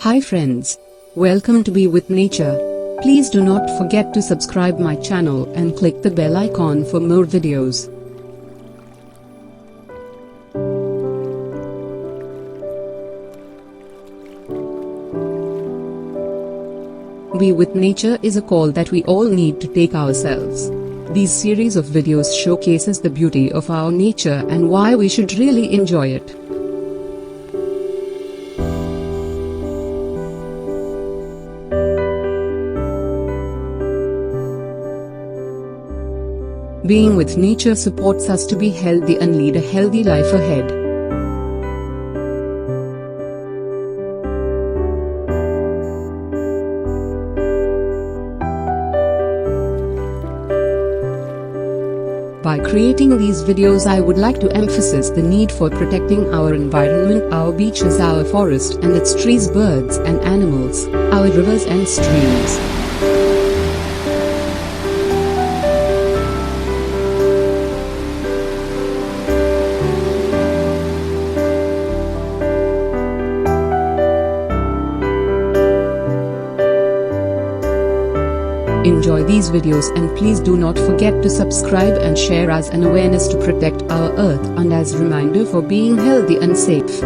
Hi friends. Welcome to Be With Nature. Please do not forget to subscribe my channel and click the bell icon for more videos. Be With Nature is a call that we all need to take ourselves. These series of videos showcases the beauty of our nature and why we should really enjoy it. Being with nature supports us to be healthy and lead a healthy life ahead. By creating these videos, I would like to emphasize the need for protecting our environment, our beaches, our forest and its trees, birds and animals, our rivers and streams. Enjoy these videos and please do not forget to subscribe and share as an awareness to protect our earth and as reminder for being healthy and safe.